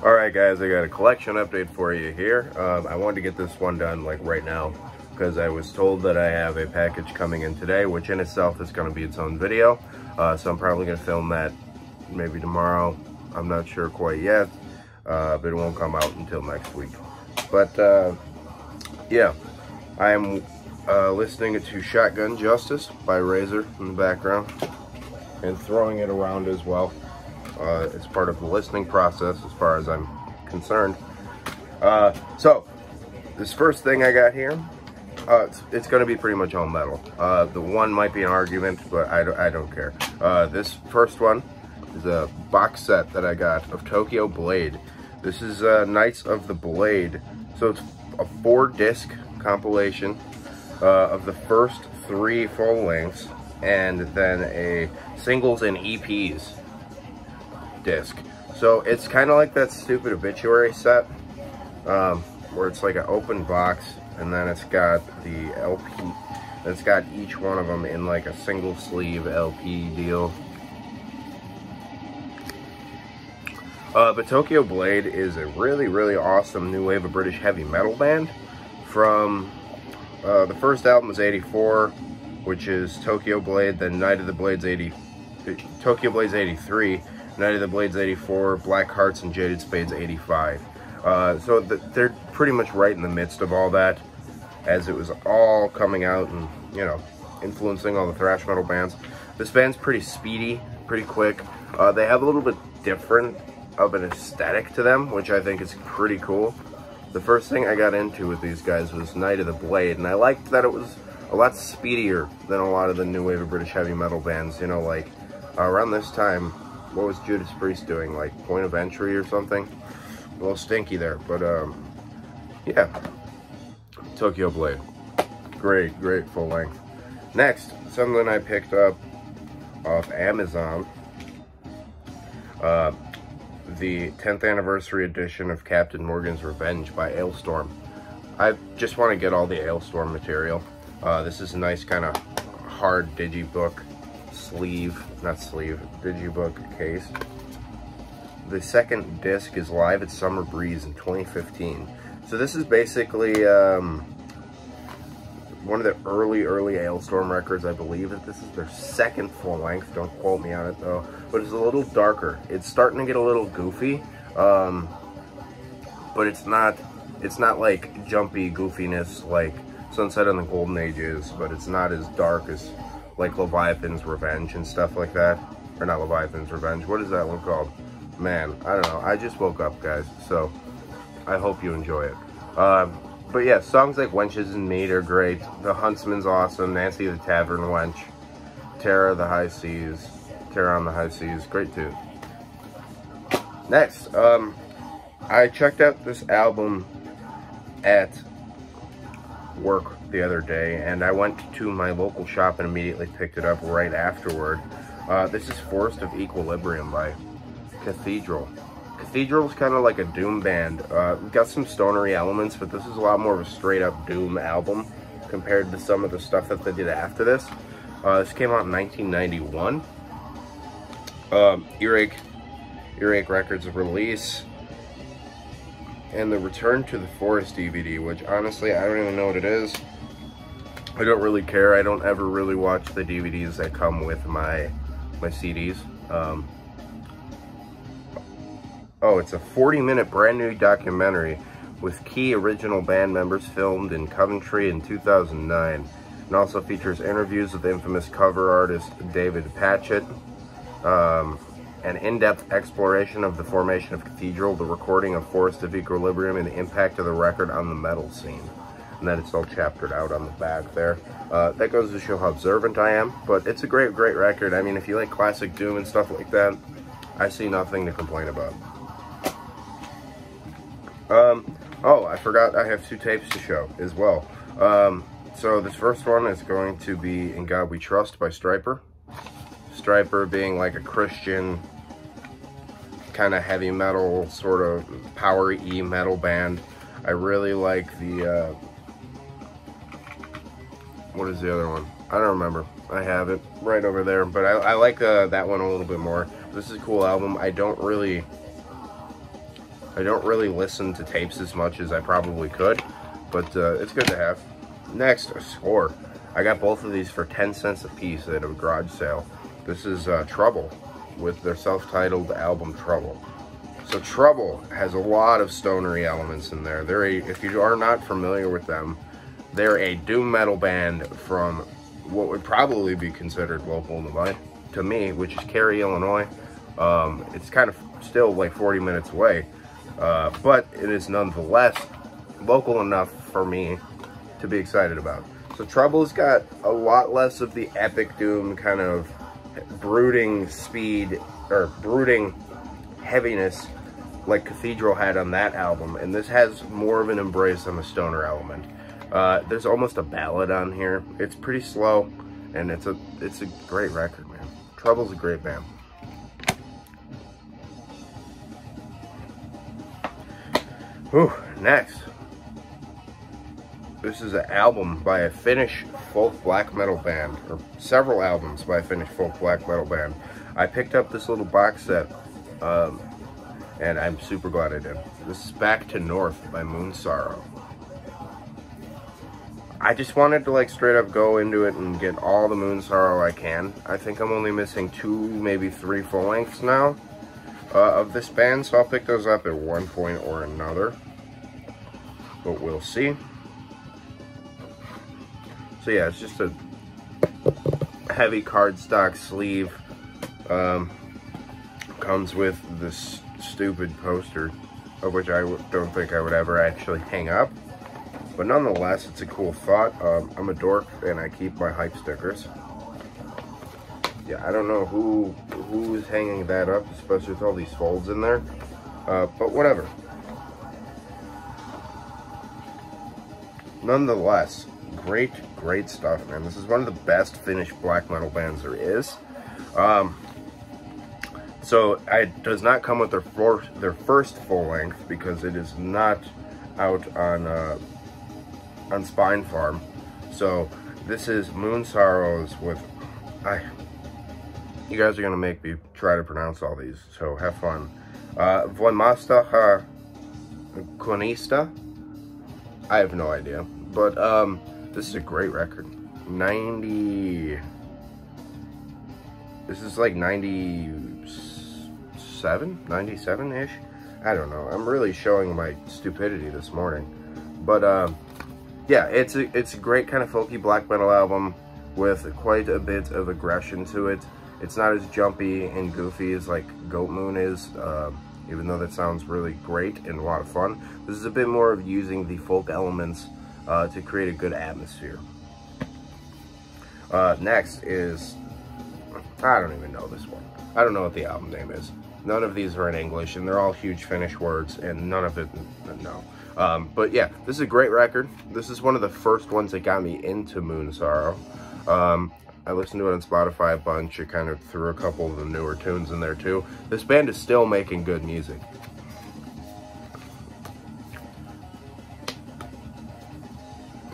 Alright guys, I got a collection update for you here. I wanted to get this one done like right now because I was told that I have a package coming in today, which in itself is going to be its own video. So I'm probably going to film that maybe tomorrow. I'm not sure quite yet, but it won't come out until next week. But yeah, I am listening to Shotgun Justice by Razor in the background and throwing it around as well. It's part of the listening process as far as I'm concerned. So this first thing I got here, it's going to be pretty much all metal. The one might be an argument, but I don't care. This first one is a box set that I got of Tokyo Blade. This is Knights of the Blade. So it's a 4-disc compilation of the first 3 full lengths and then a singles and EPs disc. So it's kind of like that stupid Obituary set where it's like an open box and then it's got the LP. It's got each one of them in like a single sleeve LP deal. But Tokyo Blade is a really awesome new wave of British heavy metal band. From the first album was '84, which is Tokyo Blade, then Night of the Blades Tokyo Blades '83, Night of the Blades '84, Black Hearts and Jaded Spades '85. So they're pretty much right in the midst of all that, as it was all coming out and, you know, influencing all the thrash metal bands. This band's pretty speedy, pretty quick. They have a little bit different of an aesthetic to them, which I think is pretty cool. The first thing I got into with these guys was Night of the Blade, and I liked that it was a lot speedier than a lot of the new wave of British heavy metal bands. You know, like around this time, what was Judas Priest doing? Like Point of Entry or something? A little stinky there, but yeah. Tokyo Blade. Great full length. Next, something I picked up off Amazon. The 10th anniversary edition of Captain Morgan's Revenge by Ailstorm. I just want to get all the Ailstorm material. This is a nice kind of hard digibook digibook case. The second disc is Live at Summer Breeze in 2015. So this is basically one of the early Ailstorm records. I believe that this is their second full length. Don't quote me on it though. But it's a little darker. It's starting to get a little goofy, but it's not like jumpy goofiness like Sunset on the Golden Age is. But it's not as dark as like Leviathan's Revenge and stuff like that. Or not Leviathan's Revenge. What is that one called? Man, I don't know. I just woke up, guys. So I hope you enjoy it. But yeah, songs like Wenches and Meat are great. The Huntsman's awesome. Nancy the Tavern Wench. Terror on the High Seas. Great tune. Next, I checked out this album at work the other day, and I went to my local shop and immediately picked it up right afterward. This is Forest of Equilibrium by Cathedral. Cathedral is kind of like a doom band. Got some stonery elements, but this is a lot more of a straight up doom album compared to some of the stuff that they did after this. This came out in 1991. Earache Records release, and the Return to the Forest DVD, which honestly I don't even know what it is. I don't really care. I don't ever really watch the DVDs that come with my CDs. Oh, it's a 40-minute brand new documentary with key original band members filmed in Coventry in 2009. And also features interviews with infamous cover artist David Patchett, an in-depth exploration of the formation of Cathedral, the recording of Forest of Equilibrium, and the impact of the record on the metal scene. And then it's all chaptered out on the back there. That goes to show how observant I am, but it's a great record. I mean, if you like classic doom and stuff like that, I see nothing to complain about. Oh, I forgot I have 2 tapes to show as well. So this first one is going to be In God We Trust by Stryper. Stryper being like a Christian kind of heavy metal, sort of power E metal band. I really like the, what is the other one? I don't remember. I have it right over there, but I like that one a little bit more. This is a cool album. I don't really I don't really listen to tapes as much as I probably could, but it's good to have. Next, a score. I got both of these for 10 cents a piece at a garage sale. This is Trouble with their self-titled album Trouble. So Trouble has a lot of stonery elements in there. If you are not familiar with them, they're a doom metal band from what would probably be considered local to me, which is Cary, Illinois. It's kind of still like 40 minutes away, but it is nonetheless local enough for me to be excited about. So Trouble's got a lot less of the epic doom kind of brooding speed or brooding heaviness like Cathedral had on that album, and this has more of an embrace on the stoner element. There's almost a ballad on here. It's pretty slow, and it's a great record, man. Trouble's a great band. Whew, next. This is an album by a Finnish folk black metal band, or several albums by a Finnish folk black metal band. I picked up this little box set, and I'm super glad I did. This is Back to North by Moonsorrow. I just wanted to like straight up go into it and get all the Moonsorrow I can. I think I'm only missing 2, maybe 3 full lengths now of this band, so I'll pick those up at one point or another, but we'll see. So yeah, it's just a heavy cardstock sleeve. Comes with this stupid poster, of which I don't think I would ever actually hang up. But nonetheless, it's a cool thought. I'm a dork and I keep my hype stickers. Yeah, I don't know who's hanging that up, especially with all these folds in there. But whatever. Nonetheless, great stuff, man. This is one of the best Finnish black metal bands there is. So it does not come with their first full length because it is not out on Spine Farm. So this is Moonsorrows with you guys are gonna make me try to pronounce all these, so have fun. Voimasta Konista. I have no idea, but this is a great record. This is like 97-ish. I don't know. I'm really showing my stupidity this morning, but yeah, it's a great kind of folky black metal album with quite a bit of aggression to it. It's not as jumpy and goofy as like Goat Moon is, even though that sounds really great and a lot of fun. This is a bit more of using the folk elements to create a good atmosphere. Next is, I don't even know this one. I don't know what the album name is. None of these are in English, and they're all huge Finnish words, and none of it, no. But yeah, this is a great record. This is one of the first ones that got me into Moonsorrow. I listened to it on Spotify a bunch. It kind of threw a couple of the newer tunes in there too. This band is still making good music.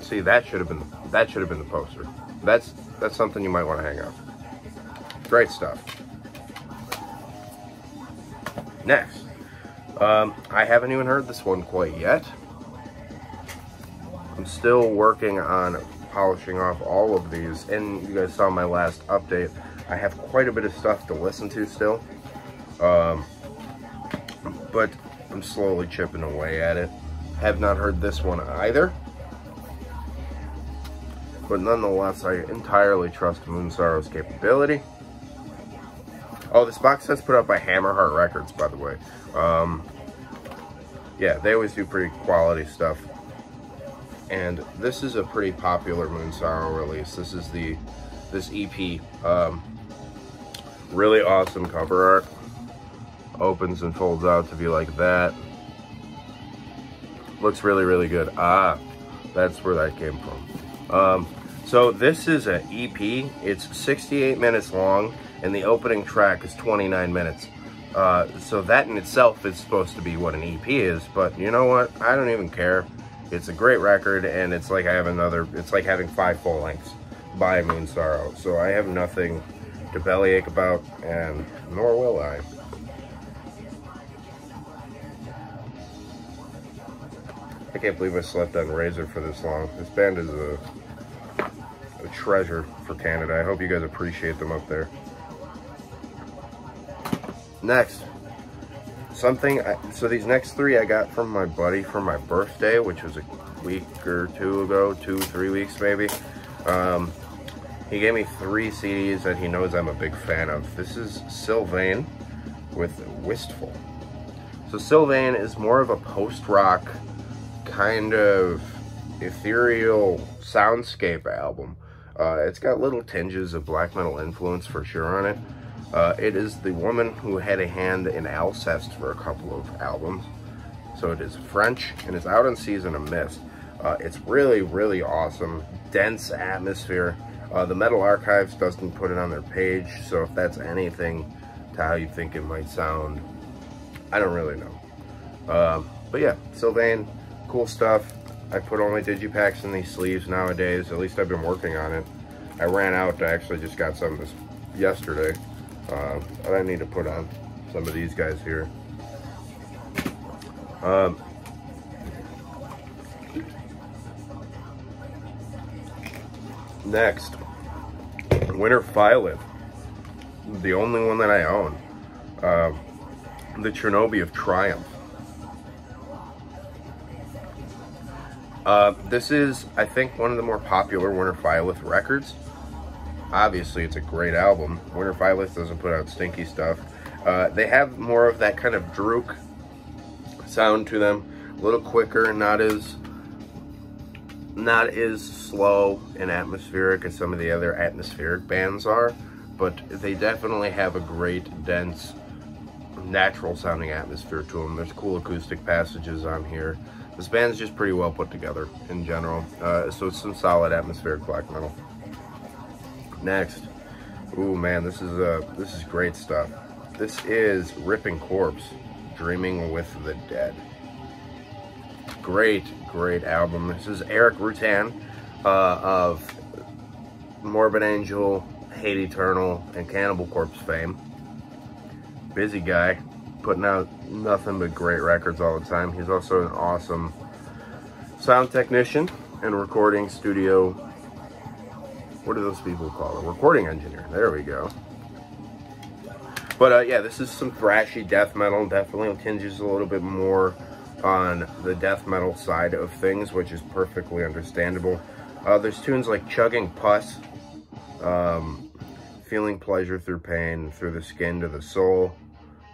See, that should have been the poster. That's something you might want to hang up. Great stuff. Next, I haven't even heard this one quite yet. I'm still working on polishing off all of these, and you guys saw my last update. I have quite a bit of stuff to listen to still, but I'm slowly chipping away at it. Have not heard this one either, but nonetheless, I entirely trust Moonsorrow's capability. Oh, this box set's put out by Hammerheart Records, by the way. Yeah, they always do pretty quality stuff. And this is a pretty popular Moonsorrow release. This is this EP. Really awesome cover art. Opens and folds out to be like that. Looks really, really good. Ah, that's where that came from. So this is an EP. It's 68 minutes long, and the opening track is 29 minutes. So that in itself is supposed to be what an EP is, but you know what? I don't even care. It's a great record, and it's like it's like having 5 full lengths by Moonsorrow. So I have nothing to bellyache about, and nor will I. I can't believe I slept on Razor for this long. This band is a treasure for Canada. I hope you guys appreciate them up there. Next, so these next three I got from my buddy for my birthday, which was a week or two ago, 3 weeks maybe. He gave me 3 CDs that he knows I'm a big fan of. This is Sylvain with Wistful. So Sylvain is more of a post-rock kind of ethereal soundscape album. It's got little tinges of black metal influence for sure on it. It is the woman who had a hand in Alcest for a couple of albums. So it is French, and it's out on Season of Mist. It's really, really awesome, dense atmosphere. The Metal Archives doesn't put it on their page, so if that's anything to how you think it might sound, I don't really know. But yeah, Sylvain, cool stuff. I put all my digipacks in these sleeves nowadays. At least I've been working on it. I ran out. I actually just got some this yesterday. But I need to put on some of these guys here. Next, Winter Violet, the only one that I own. The Chernobyl of Triumph. This is, I think, one of the more popular Winter Violet records. Obviously, it's a great album. Winter Violet doesn't put out stinky stuff. They have more of that kind of drook sound to them, a little quicker, not as slow and atmospheric as some of the other atmospheric bands are, but they definitely have a great, dense, natural sounding atmosphere to them. There's cool acoustic passages on here. This band's just pretty well put together in general. So it's some solid atmospheric black metal. Next, ooh man, this is great stuff. This is Ripping Corpse, Dreaming with the Dead. Great, great album. This is Eric Rutan of Morbid Angel, Hate Eternal, and Cannibal Corpse fame. Busy guy, putting out nothing but great records all the time. He's also an awesome sound technician and recording studio. What do those people call it? Recording engineer. There we go. But yeah, this is some thrashy death metal. Definitely tinges a little bit more on the death metal side of things, which is perfectly understandable. There's tunes like Chugging Pus, Feeling Pleasure Through Pain, Through the Skin to the Soul.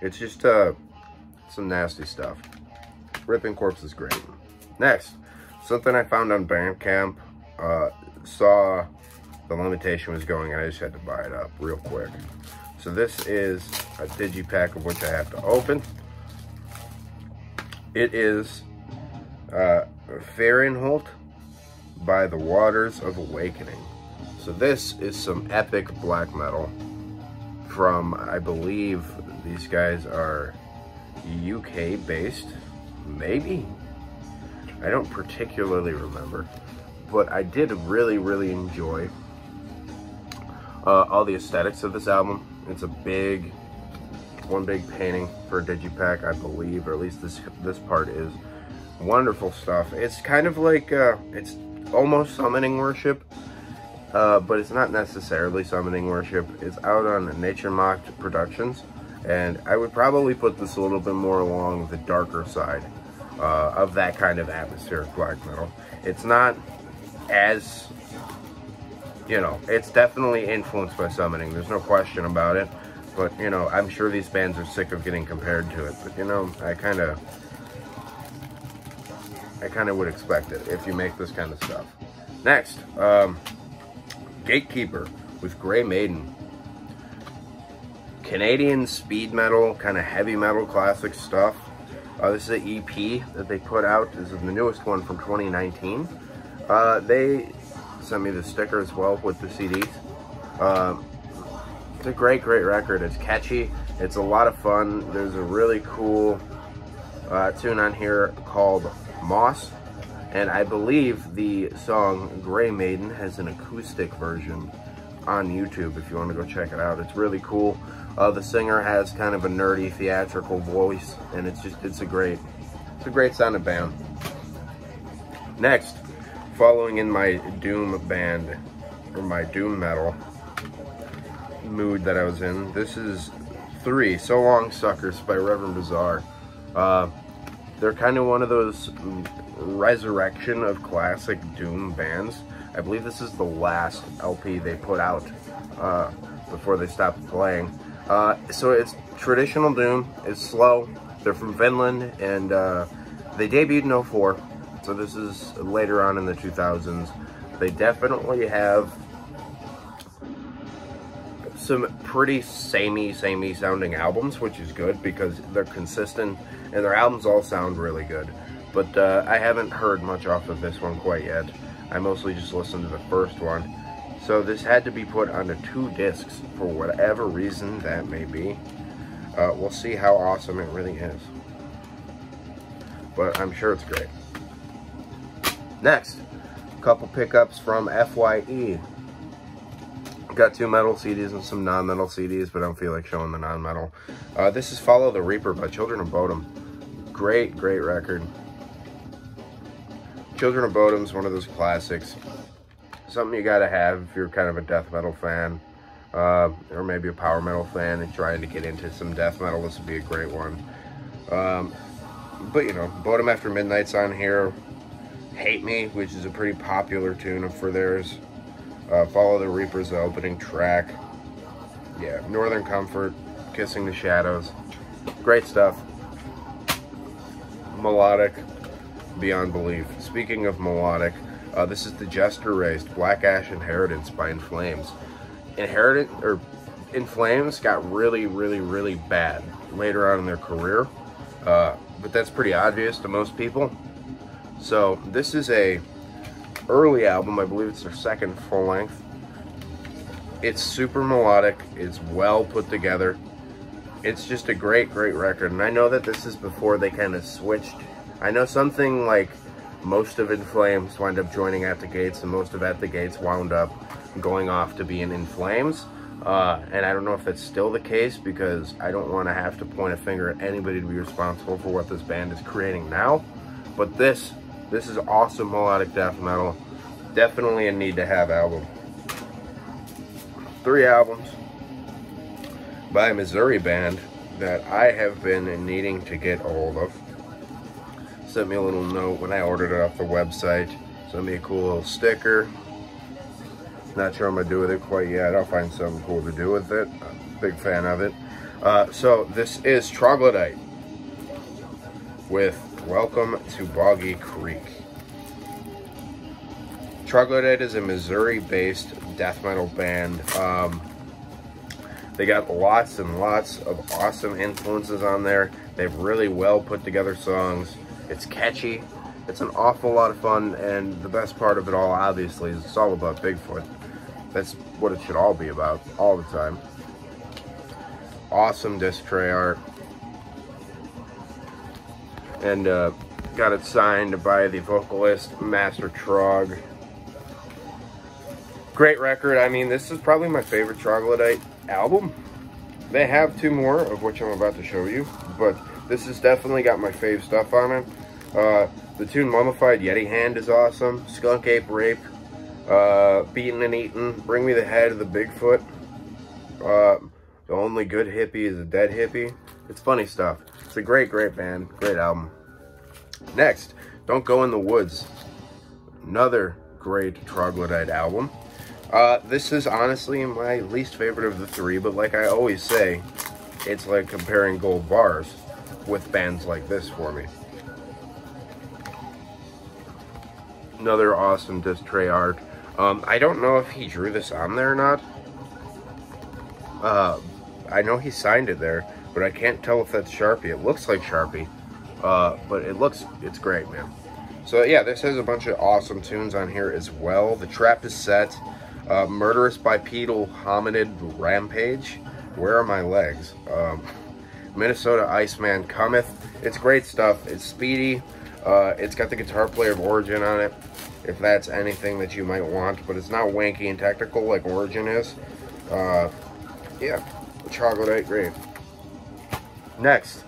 It's just some nasty stuff. Ripping Corpse is great. Next, something I found on Bandcamp. Saw the limitation was going and I just had to buy it up real quick. So this is a digipack of which I have to open. It is Fahrenholt by the Waters of Awakening. So this is some epic black metal from, I believe these guys are UK based, maybe? I don't particularly remember, but I did really, really enjoy all the aesthetics of this album. It's a one big painting for a digipack, I believe, or at least this part is. Wonderful stuff. It's kind of like, it's almost summoning worship, but it's not necessarily summoning worship. It's out on Nature Mocked Productions, and I would probably put this a little bit more along the darker side of that kind of atmospheric black metal. It's not as, you know, it's definitely influenced by summoning. There's no question about it. But, you know, I'm sure these bands are sick of getting compared to it. But, you know, I kind of would expect it if you make this kind of stuff. Next, Gatekeeper with Grey Maiden. Canadian speed metal, kind of heavy metal classic stuff. This is an EP that they put out. This is the newest one from 2019. They sent me the sticker as well with the CDs. It's a great, great record. It's catchy. It's a lot of fun. There's a really cool tune on here called Moss. And I believe the song Grey Maiden has an acoustic version on YouTube if you want to go check it out. It's really cool. The singer has kind of a nerdy theatrical voice, and it's a great sounding band. Next, following in my doom band, or my doom metal mood that I was in, this is 3 So Long Suckers by Reverend Bizarre. They're kind of one of those resurrection of classic doom bands. I believe this is the last LP they put out before they stopped playing. So it's traditional doom, it's slow. They're from Finland, and they debuted in 04, so this is later on in the 2000s. They definitely have some pretty samey sounding albums, which is good because they're consistent and their albums all sound really good. But I haven't heard much off of this one quite yet. I mostly just listened to the first one. So this had to be put onto 2 discs for whatever reason that may be. We'll see how awesome it really is. But I'm sure it's great. Next, a couple pickups from FYE. Got 2 metal CDs and some non-metal CDs, but I don't feel like showing the non-metal. This is Follow the Reaper by Children of Bodom. Great record. Children of Bodom's one of those classics. Something you gotta have if you're kind of a death metal fan, or maybe a power metal fan and trying to get into some death metal. This would be a great one. But you know, Bodom After Midnight's on here. Hate Me, which is a pretty popular tune for theirs. Follow the Reaper's the opening track. Yeah, Northern Comfort, Kissing the Shadows. Great stuff. Melodic, beyond belief. Speaking of melodic, this is the Jester Raised Black Ash Inheritance by In Flames. In Flames got really bad later on in their career, but that's pretty obvious to most people. So this is a early album. I believe it's their 2nd full length. It's super melodic. It's well put together. It's just a great record. And I know that this is before they kind of switched. I know something like most of In Flames wound up joining At the Gates, and most of At the Gates wound up going off to be in Flames. And I don't know if that's still the case, because I don't want to have to point a finger at anybody to be responsible for what this band is creating now. But this is awesome melodic death metal. Definitely a need-to-have album. 3 albums by a Missouri band that I have been needing to get a hold of. Sent me a little note when I ordered it off the website. Sent me a cool little sticker. Not sure what I'm going to do with it quite yet. I'll find something cool to do with it. I'm a big fan of it. So this is Troglodyte with Welcome to Boggy Creek. Troglodyte is a Missouri-based death metal band. They got lots and lots of awesome influences on there. They have really well put together songs. It's catchy. It's an awful lot of fun, and the best part of it all, obviously, is it's all about Bigfoot. That's what it should all be about, all the time. Awesome disc tray art. And got it signed by the vocalist, Master Trog. Great record. I mean, this is probably my favorite Troglodyte album. They have 2 more, of which I'm about to show you, but this has definitely got my fave stuff on it. The tune Mummified Yeti Hand is awesome. Skunk Ape Rape, Beaten and Eaten, Bring Me the Head of the Bigfoot. The Only Good Hippie is a Dead Hippie. It's funny stuff. It's a great band, great album. Next, Don't Go in the Woods. Another great Troglodyte album. This is honestly my least favorite of the 3, but like I always say, it's like comparing gold bars with bands like this for me. Another awesome disc tray art. I don't know if he drew this on there or not. I know he signed it there, but I can't tell if that's Sharpie. It looks like Sharpie, but it's great, man. So yeah, this has a bunch of awesome tunes on here as well. The Trap is Set, Murderous Bipedal Hominid Rampage, Where Are My Legs? Minnesota Iceman Cometh. It's great stuff. It's speedy. It's got the guitar player of Origin on it, if that's anything that you might want, but it's not wanky and technical like Origin is. Yeah, Troglodyte, great. Next,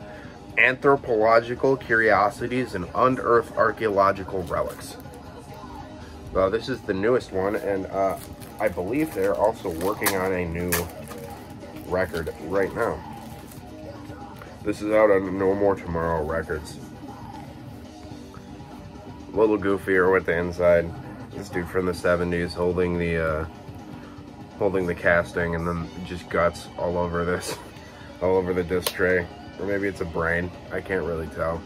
Anthropological Curiosities and Unearthed Archaeological Relics. This is the newest one, and I believe they're also working on a new record right now. This is out on No More Tomorrow Records. A little goofier with the inside. This dude from the 70s holding the casting, and then just guts all over this, all over the disc tray. Or maybe it's a brain. I can't really tell.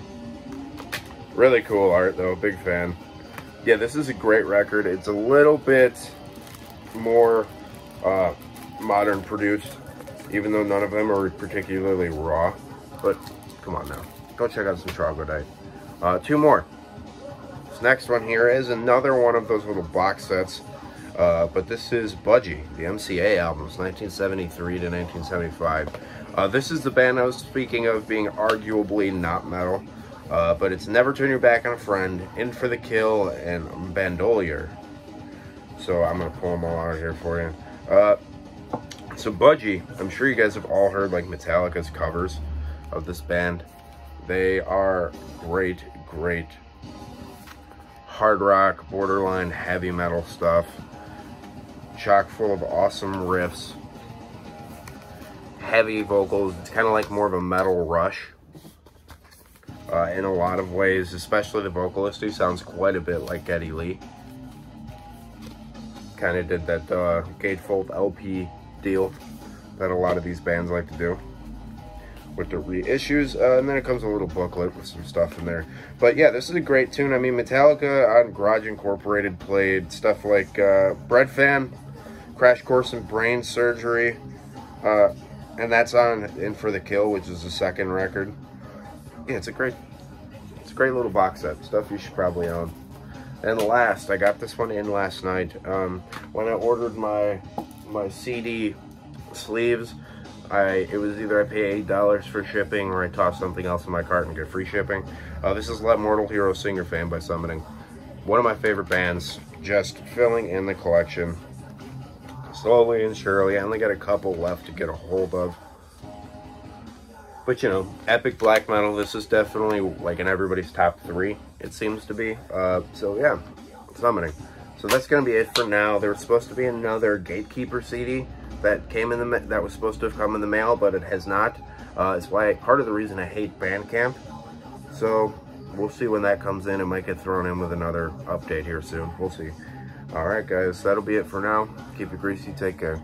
Really cool art though, big fan. Yeah, this is a great record. It's a little bit more modern produced, even though none of them are particularly raw. But come on now, go check out some troglodyte. Two more. This next one here is another one of those little box sets, but this is Budgie, the MCA albums, 1973 to 1975. This is the band I was speaking of being arguably not metal, but it's Never Turn Your Back on a Friend, In for the Kill, and Bandolier. So I'm gonna pull them all out here for you. So Budgie, I'm sure you guys have all heard like Metallica's covers of this band. They are great hard rock, borderline heavy metal stuff, chock full of awesome riffs, heavy vocals. It's kind of like more of a metal Rush in a lot of ways, especially the vocalist, who sounds quite a bit like Geddy Lee. Kind of did that gatefold LP deal that a lot of these bands like to do with the reissues, and then it comes a little booklet with some stuff in there. But yeah, this is a great tune. I mean, Metallica on Garage Incorporated played stuff like Bread Fan, Crash Course in Brain Surgery, and that's on In for the Kill, which is the second record. Yeah, it's a great little box set, stuff you should probably own. And last, I got this one in last night. When I ordered my CD sleeves, it was either I pay $8 for shipping or I toss something else in my cart and get free shipping. This is Let Mortal Hero Sing Your Fame by Summoning. One of my favorite bands, just filling in the collection slowly and surely. I only got a couple left to get a hold of. But you know, epic black metal, this is definitely like in everybody's top 3, it seems to be. So yeah, Summoning. So that's gonna be it for now. There was supposed to be another Gatekeeper CD that came in that was supposed to have come in the mail, but it has not. It's why part of the reason I hate Bandcamp. So we'll see when that comes in. It might get thrown in with another update here soon. We'll see. All right, guys, that'll be it for now. Keep it greasy. Take care.